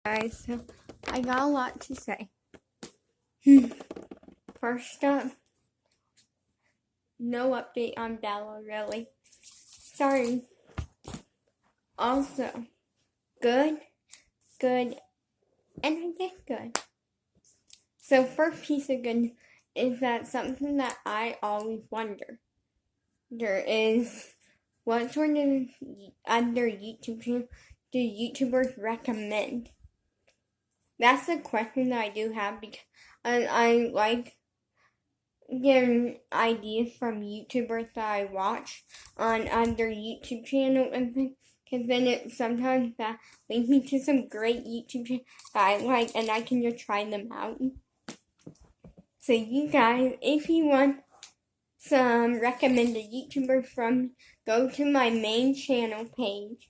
Guys, so I got a lot to say. First up, no update on Bella, really. Sorry. Also, good, and I did good. So first piece of good is that something that I always wonder. There is, what sort of other YouTube channel do YouTubers recommend? That's a question that I do have because I like getting ideas from YouTubers that I watch on other YouTube channels and things. Because then it sometimes that leads me to some great YouTube channels that I like and I can just try them out. So you guys, if you want some recommended YouTubers from, go to my main channel page,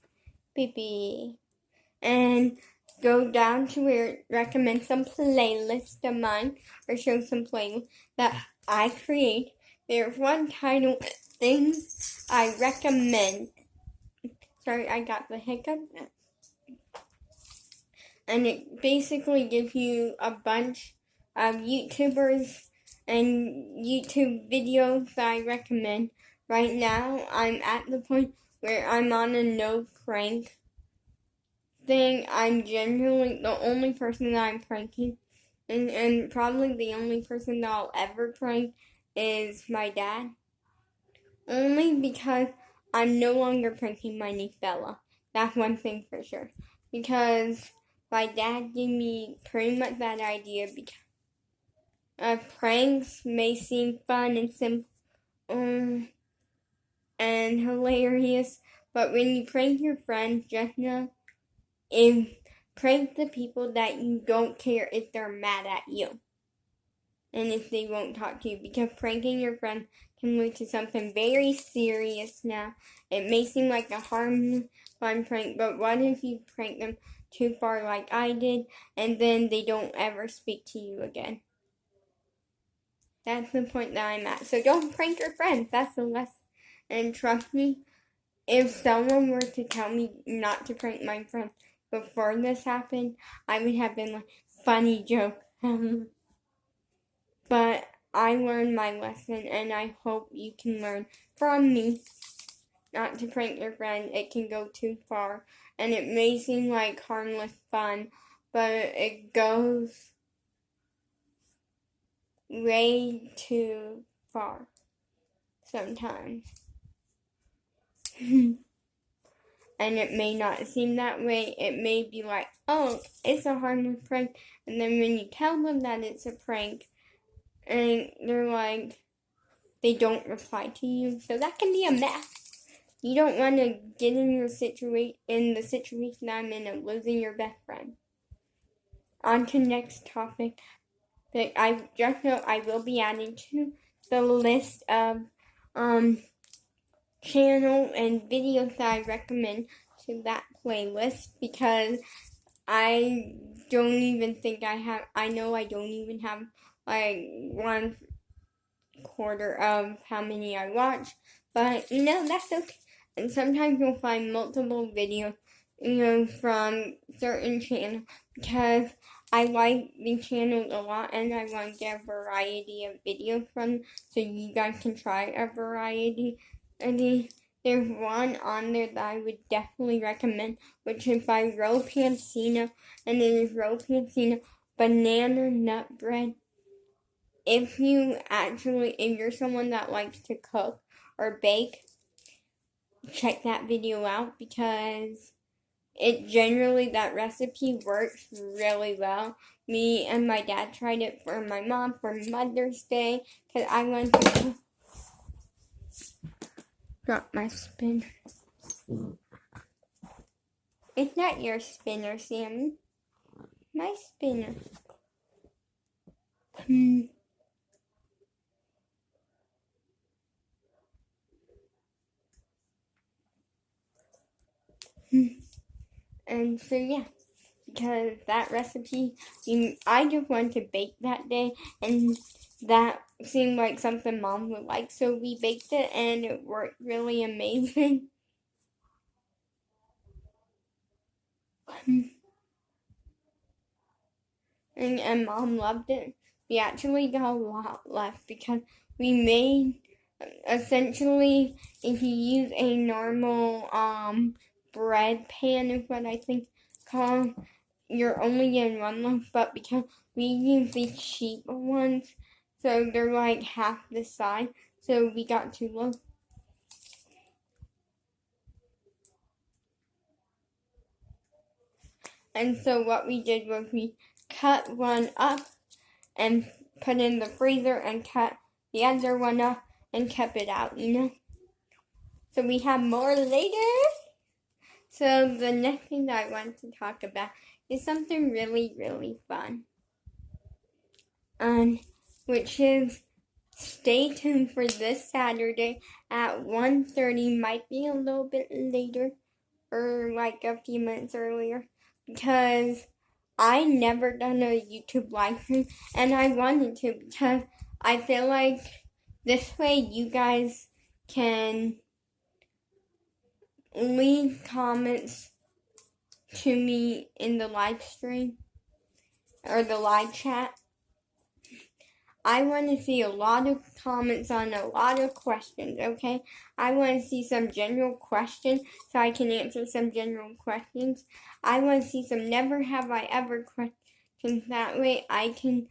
and go down to where it recommends some playlists of mine or show some playlists that I create. There's one title, Things I Recommend. Sorry, I got the hiccup. And it basically gives you a bunch of YouTubers and YouTube videos that I recommend. Right now, I'm at the point where I'm on a no prank thing. I'm generally the only person that I'm pranking. And probably the only person that I'll ever prank is my dad. Only because I'm no longer pranking my niece Bella. That's one thing for sure. Because my dad gave me pretty much that idea because pranks may seem fun and simple and hilarious, but when you prank your friends, just know prank the people that you don't care if they're mad at you and if they won't talk to you, because pranking your friend can lead to something very serious now. It may seem like a harmless fun prank, but what if you prank them too far like I did and then they don't ever speak to you again? That's the point that I'm at. So don't prank your friends. That's the lesson. And trust me, if someone were to tell me not to prank my friend before this happened, I would have been like, funny joke. But I learned my lesson, and I hope you can learn from me not to prank your friend. It can go too far, and it may seem like harmless fun, but it goes way too far sometimes. And it may not seem that way. It may be like, oh, it's a harmless prank, and then when you tell them that it's a prank, and they're like, they don't reply to you. So that can be a mess. You don't want to get in the situation I'm in of losing your best friend. On to next topic that I just know I will be adding to the list of channel and videos that I recommend to that playlist, because I don't even think I know I don't even have like 1/4 of how many I watch, but that's okay. And sometimes you'll find multiple videos, from certain channels, because I like these channels a lot and I want to get a variety of videos from them, so you guys can try a variety. And there's one on there that I would definitely recommend, which is by Ro Pansino, and it is Ro Pansino Banana Nut Bread. If you're someone that likes to cook or bake, check that video out, because that recipe works really well. Me and my dad tried it for my mom for Mother's Day, because I wanted to drop my spinner. It's not your spinner, Sammy. My spinner. And so yeah, because that recipe, I just wanted to bake that day, and that seemed like something Mom would like, so we baked it, and it worked really amazing. and Mom loved it. We actually got a lot left because we made, essentially, if you use a normal bread pan is what I think called, you're only getting one loaf, but because we use these cheap ones, so they're like half the size, so we got 2 loaves. And so what we did was we cut one up and put in the freezer and cut the other one up and kept it out, So we have more later. So the next thing that I want to talk about is something really, really fun. Which is, stay tuned for this Saturday at 1:30, might be a little bit later, or like a few minutes earlier, because I never done a YouTube live stream, and I wanted to because I feel like this way you guys can leave comments to me in the live stream or the live chat. I want to see a lot of comments on a lot of questions, okay? I want to see some general questions so I can answer some general questions. I want to see some never have I ever questions. That way I can,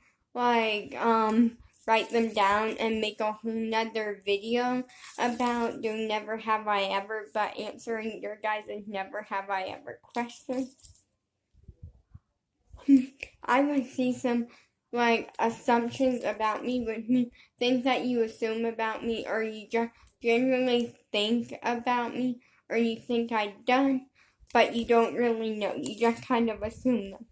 write them down and make a whole nother video about doing never have I ever, but answering your guys' never have I ever questions. I want to see some assumptions about me, which means things that you assume about me, or you just generally think about me, or you think I've done, but you don't really know. You just kind of assume them.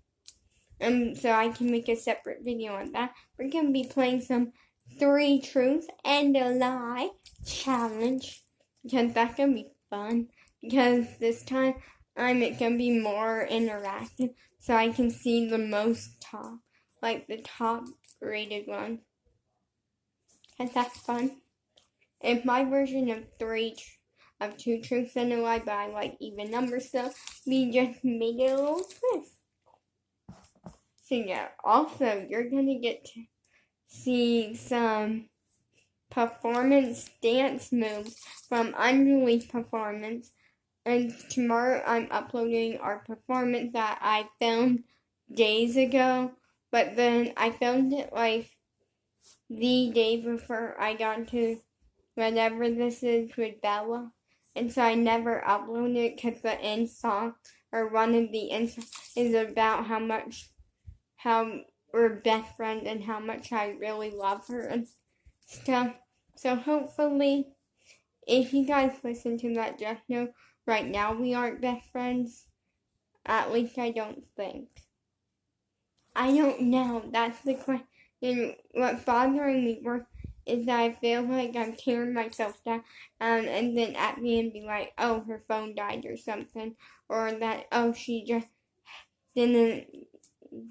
And so I can make a separate video on that. We're going to be playing some 3 truths and a lie challenge, because that's going to be fun, because this time it can be more interactive, so I can see the most top. The top rated one. And that's fun. It's my version of 2 truths and a lie, but I like even numbers, so we just made it a little twist. So yeah, also you're gonna get to see some performance dance moves from unreleased performance. And tomorrow I'm uploading our performance that I filmed days ago. But then I filmed it the day before I got to whatever this is with Bella. And so I never uploaded it because the end song, or one of the end songs, is about how we're best friends and how much I really love her and stuff. So hopefully, if you guys listen to that, just know right now we aren't best friends. At least I don't think. I don't know. That's the question. What's bothering me more is that I feel like I'm tearing myself down, and then at the end be like, oh, her phone died or something, or that, oh, she just didn't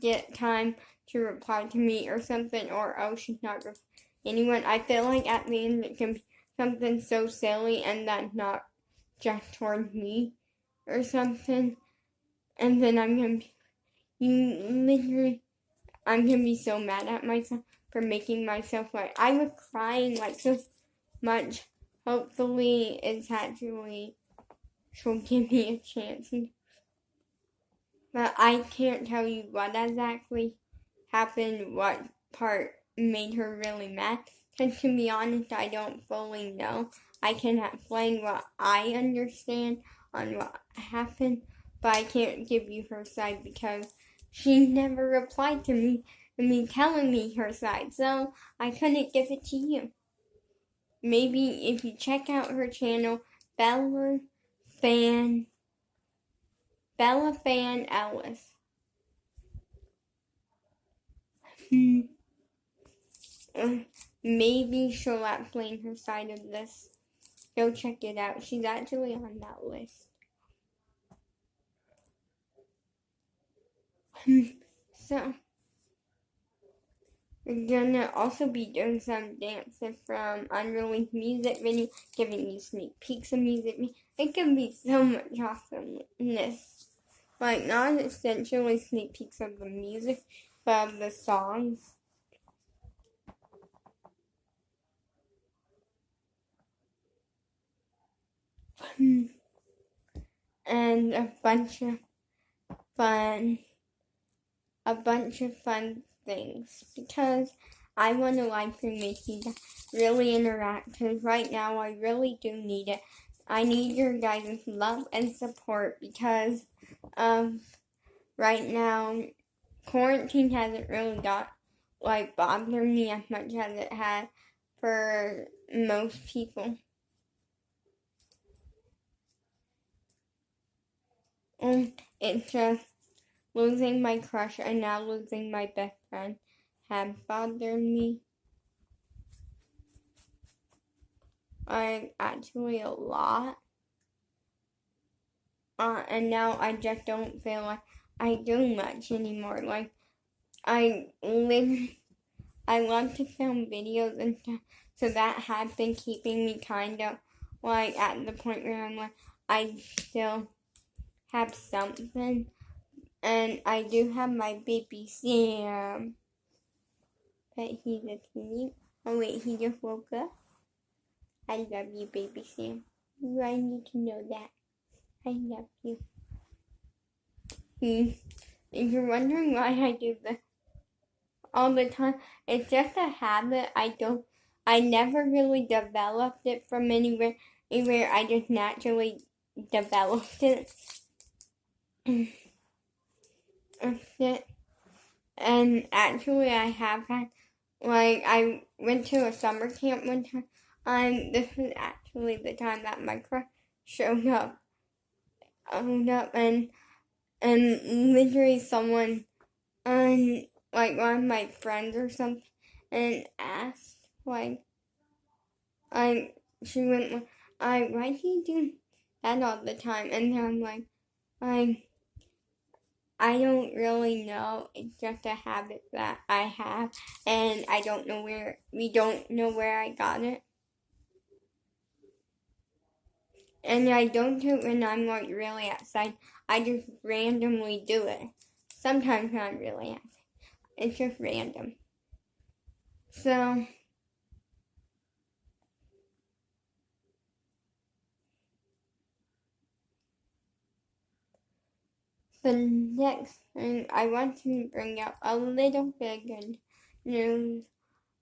get time to reply to me or something, or oh, she's not with anyone. I feel like at the end it can be something so silly, and that's not just toward me or something, and then I'm gonna be, I'm gonna be so mad at myself for making myself I was crying so much. Hopefully it's actually, she'll give me a chance. But I can't tell you what exactly happened, what part made her really mad. Because to be honest, I don't fully know. I can explain what I understand on what happened, but I can't give you her side because she never replied to me and me telling me her side, so I couldn't give it to you. Maybe if you check out her channel, Bella Fan Ellis. Maybe she'll explain her side of this. Go check it out. She's actually on that list. So, we're gonna also be doing some dances from unreleased music video, giving you sneak peeks of music video. It can be so much awesomeness. Not essentially sneak peeks of the music of the songs. And a bunch of fun things, because I want a live stream with you to really interact, because right now I really do need it. I need your guys' love and support, because right now quarantine hasn't really bothered me as much as it had for most people. It's just losing my crush and now losing my best friend have bothered me. Actually a lot. And now I just don't feel like I do much anymore. Like, I love to film videos and stuff, so that has been keeping me kind of like at the point where I'm like, I still have something. And I do have my baby Sam, but he's asleep. Oh wait, he just woke up. I love you, baby Sam. I need to know that. I love you. If you're wondering why I do this all the time, it's just a habit. I never really developed it from anywhere. I just naturally developed it. And actually, I have had, I went to a summer camp one time. This was actually the time that my crush showed up. And literally someone on, one of my friends or something, and asked, she went, why do you do that all the time? And then I'm like, I don't really know. It's just a habit that I have, and we don't know where I got it. And I don't do it when I'm really outside. I just randomly do it. Sometimes when I'm really outside. It's just random. So, the next thing I want to bring up a little bit of good news,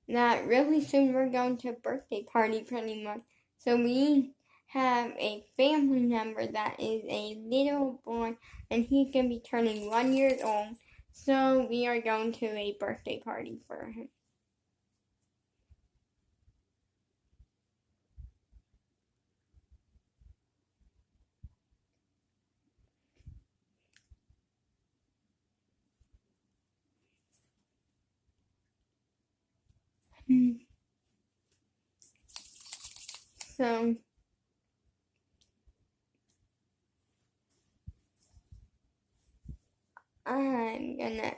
that really soon we're going to a birthday party pretty much. So we have a family member that is a little boy, and he's going to be turning 1 year old. So we are going to a birthday party for him. So I'm gonna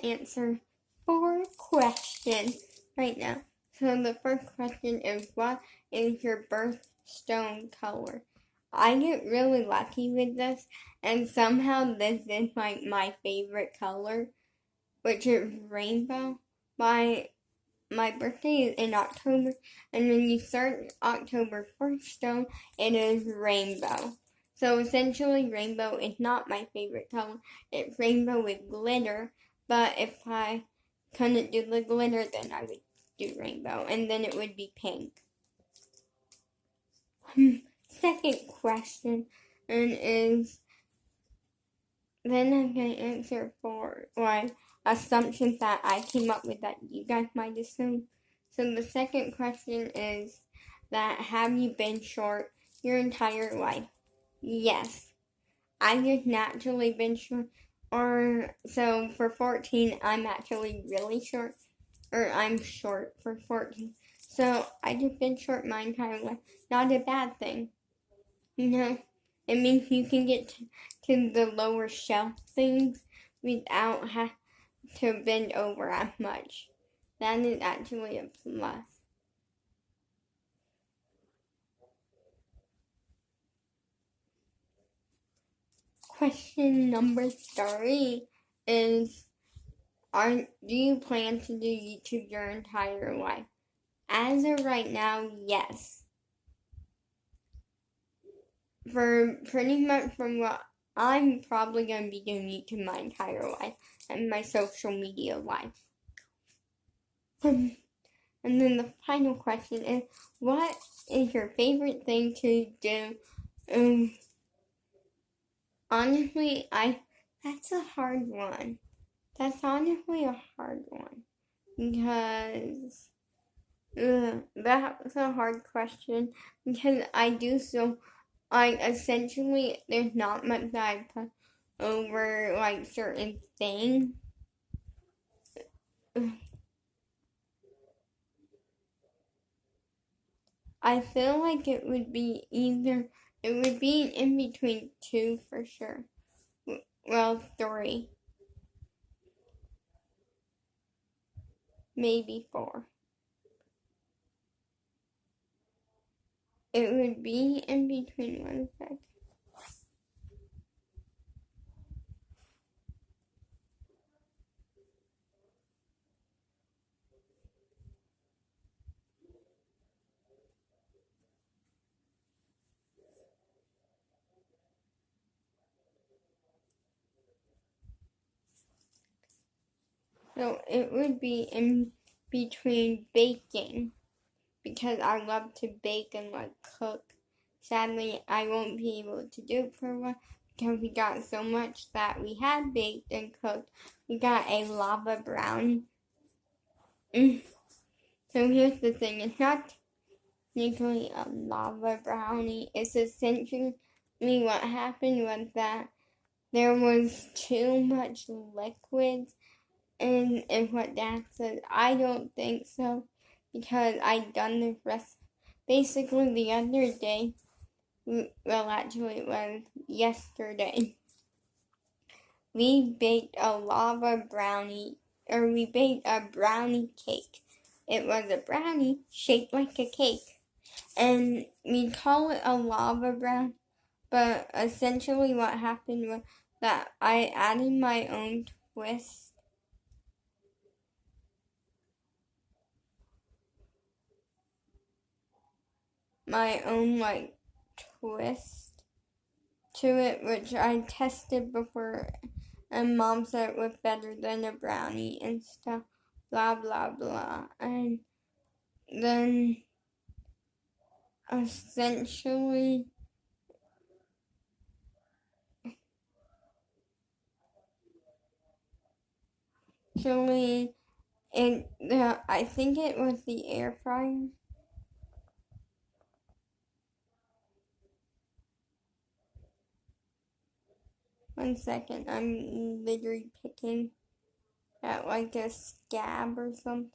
answer 4 questions right now. So the first question is, what is your birthstone color? I get really lucky with this, and somehow this is my favorite color, which is rainbow. My birthday is in October, and when you search October birthstone, it is rainbow. So essentially, rainbow is not my favorite color. It's rainbow with glitter, but if I couldn't do the glitter, then I would do rainbow, and then it would be pink. Second question is, then I'm going to answer for assumptions that I came up with that you guys might assume. So the second question is that, have you been short your entire life? Yes. I've just naturally been short. So for 14, I'm actually really short. Or I'm short for 14. So I just been short my entire life. Not a bad thing. You know? It means you can get to the lower shelf things without having to bend over as much. That is actually a plus. Question number 3 is, do you plan to do YouTube your entire life? As of right now, yes. For pretty much from what I'm probably going to be doing YouTube my entire life and my social media life. And then the final question is, what is your favorite thing to do? Honestly, that's a hard one. That's honestly a hard one. Because that's a hard question. Because essentially, there's not much that I put over, like, certain things. I feel like it would be in between 2 for sure. Well, 3. Maybe 4. It would be in between 1 sec. So it would be in between baking, because I love to bake and like cook. Sadly, I won't be able to do it for a while because we got so much that we had baked and cooked. We got a lava brownie. So here's the thing, it's not technically a lava brownie. It's essentially what happened was that there was too much liquid in what Dad said. I don't think so, because I done this recipe basically the other day. Well, actually, it was yesterday. We baked a brownie cake. It was a brownie shaped like a cake. And we call it a lava brownie, but essentially what happened was that I added my own twist. My own, like, twist to it, which I tested before, and Mom said it was better than a brownie and stuff, blah, blah, blah. And then, essentially, I think it was the air fryer. One second, I'm literally picking at like a scab or something.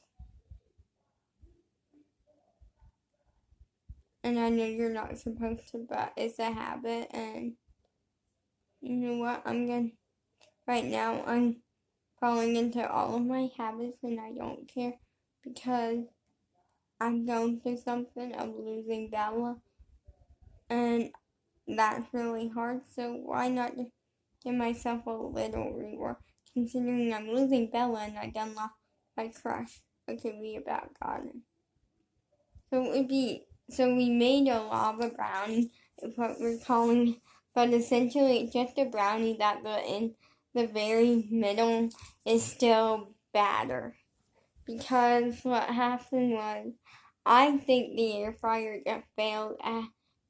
And I know you're not supposed to, but it's a habit, and you know what, right now I'm falling into all of my habits, and I don't care, because I'm going through something of losing Bella, and that's really hard, so why not just give myself a little reward, considering I'm losing Bella and I done lost my crush. Okay, we about got it. So we made a lava brownie, is what we're calling it, but essentially it's just a brownie that in the very middle is still batter. Because what happened was, I think the air fryer just failed at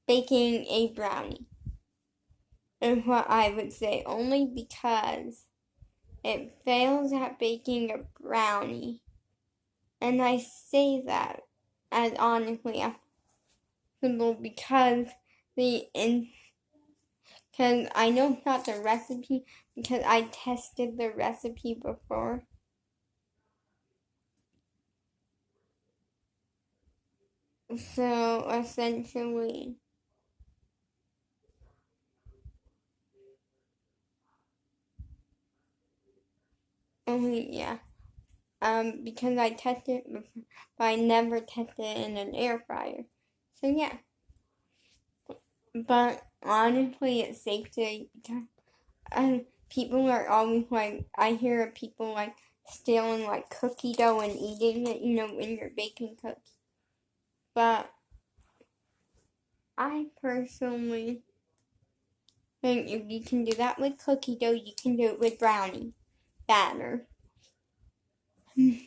baking a brownie. Is what I would say, only because it fails at baking a brownie. And I say that as honestly as possible because because I know it's not the recipe, because I tested the recipe before. So essentially, yeah. Because I tested it before, but I never tested it in an air fryer. So yeah. But honestly, it's safe to people are always like, I hear of people like stealing like cookie dough and eating it, when you're baking cookies. But I personally think if you can do that with cookie dough, you can do it with brownie batter. And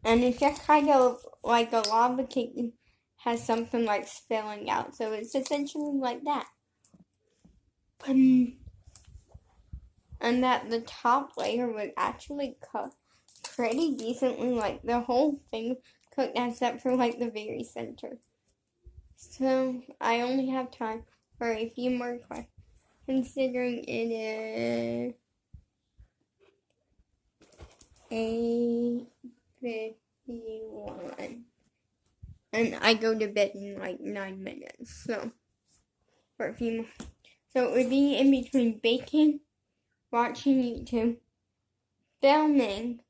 it's just kind of like a lava cake has something like spilling out, so it's essentially like that. And that the top layer would actually cook pretty decently, like the whole thing cooked except for like the very center. So I only have time for a few more questions, considering it is 8:51. And I go to bed in like 9 minutes, so for a few more. So it would be in between baking, watching YouTube, filming,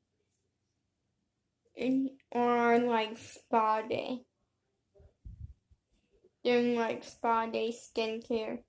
or like spa day. Doing like spa day skincare.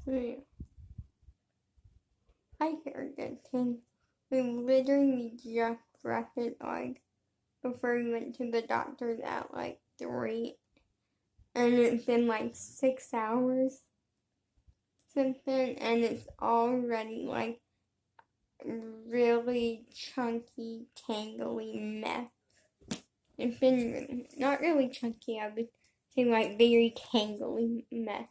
So yeah. I hear a good thing. We literally just rested like before we went to the doctor's at like 3, and it's been like 6 hours since then, and it's already like really chunky, tangly mess. It's been not really chunky, I would say like very tangly mess.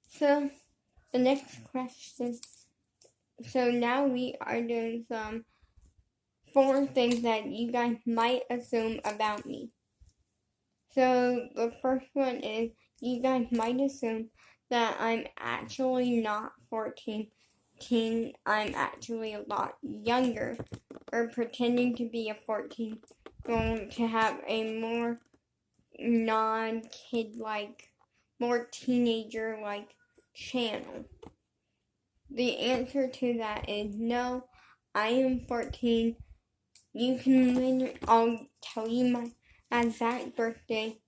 So the next question. So now we are doing some 4 things that you guys might assume about me. So the first one is you guys might assume that I'm actually not 14. I'm actually a lot younger, or pretending to be a 14, going to have a more non-kid like, more teenager like channel. The answer to that is no, I am 14. You can I'll tell you my exact birthday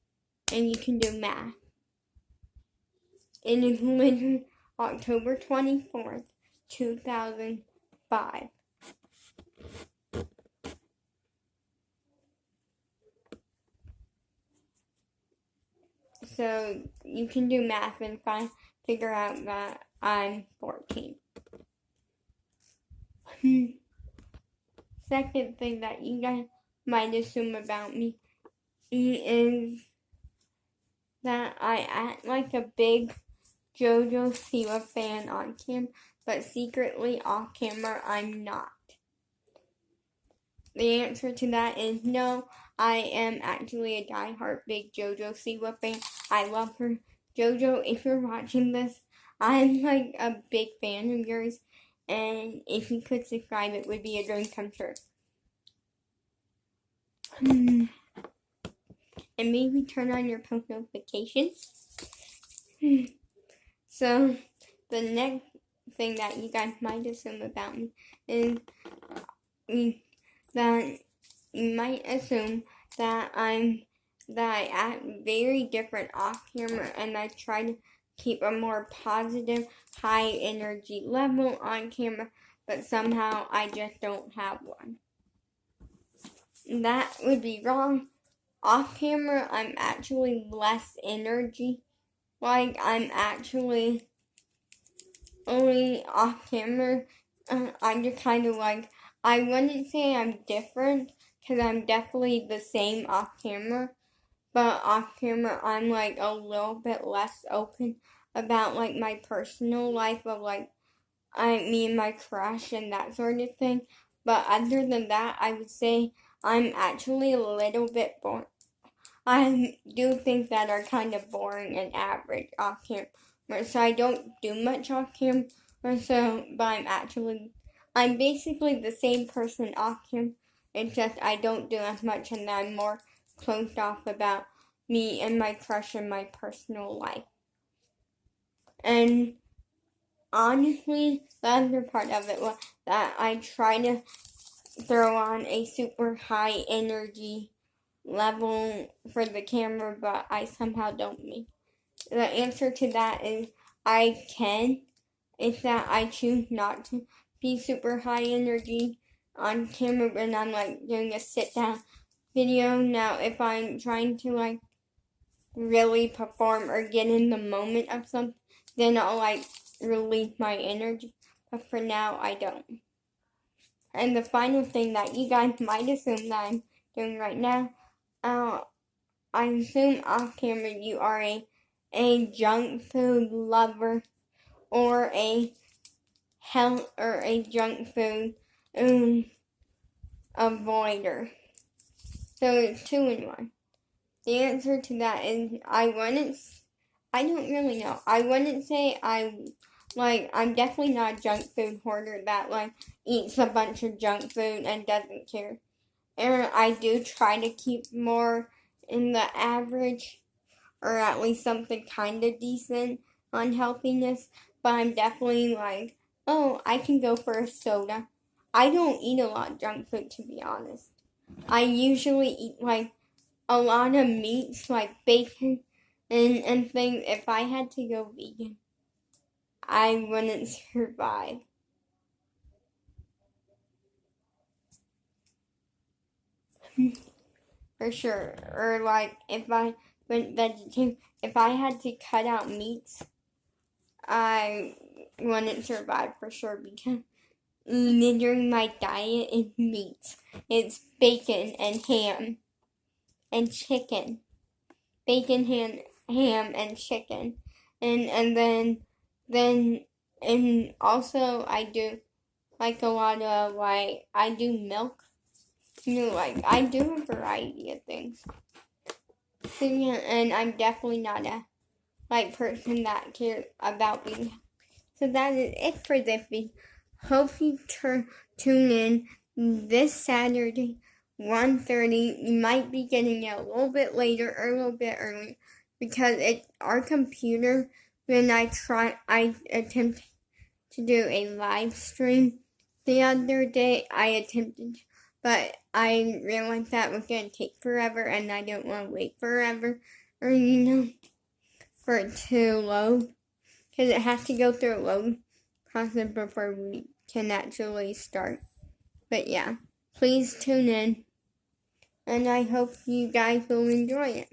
and you can do math. It is literally October 24th, 2005. So you can do math and figure out that I'm 14. Second thing that you guys might assume about me is that I act like a big JoJo Siwa fan on camera, but secretly off camera I'm not. The answer to that is no, I am actually a diehard big JoJo Siwa fan. I love her. JoJo, if you're watching this, I'm like a big fan of yours, and if you could subscribe, it would be a dream come true. And maybe turn on your post notifications. So, the next thing that you guys might assume about me is that you might assume that I act very different off camera, and I try to keep a more positive, high energy level on camera, but somehow I just don't have one. That would be wrong. Off camera, I'm actually less energy. Like, I'm actually only off camera. I just kind of like, I wouldn't say I'm different, because I'm definitely the same off camera, but off camera I'm like a little bit less open about like my personal life of like me and my crush and that sort of thing. But other than that, I would say I'm actually a little bit boring. I do things that are kind of boring and average off camera, so I don't do much off camera. So, but I'm basically the same person off camera. It's just I don't do as much, and I'm more closed off about me and my crush and my personal life. And honestly, the other part of it was that I try to throw on a super high energy level for the camera, but I somehow don't meet. The answer to that is I can. It's that I choose not to be super high energy on camera when I'm like doing a sit down video. Now, if I'm trying to like really perform or get in the moment of something, then I'll like release my energy. But for now, I don't. And the final thing that you guys might assume that I'm doing right now, I assume off camera you are a junk food lover or a health or a junk food avoider. So it's 2 in 1. The answer to that is I don't really know. I wouldn't say I'm definitely not a junk food hoarder that like eats a bunch of junk food and doesn't care. And I do try to keep more in the average or at least something kind of decent on healthiness, but I'm definitely like, oh, I can go for a soda. I don't eat a lot of junk food, to be honest. I usually eat like a lot of meats, like bacon and things. If I had to go vegan, I wouldn't survive. For sure. Or like if I went vegetarian, if I had to cut out meats, I wouldn't survive for sure because during my diet is meat. It's bacon and ham and chicken. Bacon, ham and chicken. And then and also I do like a lot of like I do milk. Like I do a variety of things. So yeah, and I'm definitely not a person that cares about being. So that is it for this video. Hope you tune in this Saturday, 1:30. You might be getting it a little bit later or a little bit earlier because it's our computer. When I attempted to do a live stream the other day, I attempted, but I realized that was going to take forever, and I don't want to wait forever, or for it to load, because it has to go through a load process before we can actually start. But yeah, please tune in, and I hope you guys will enjoy it.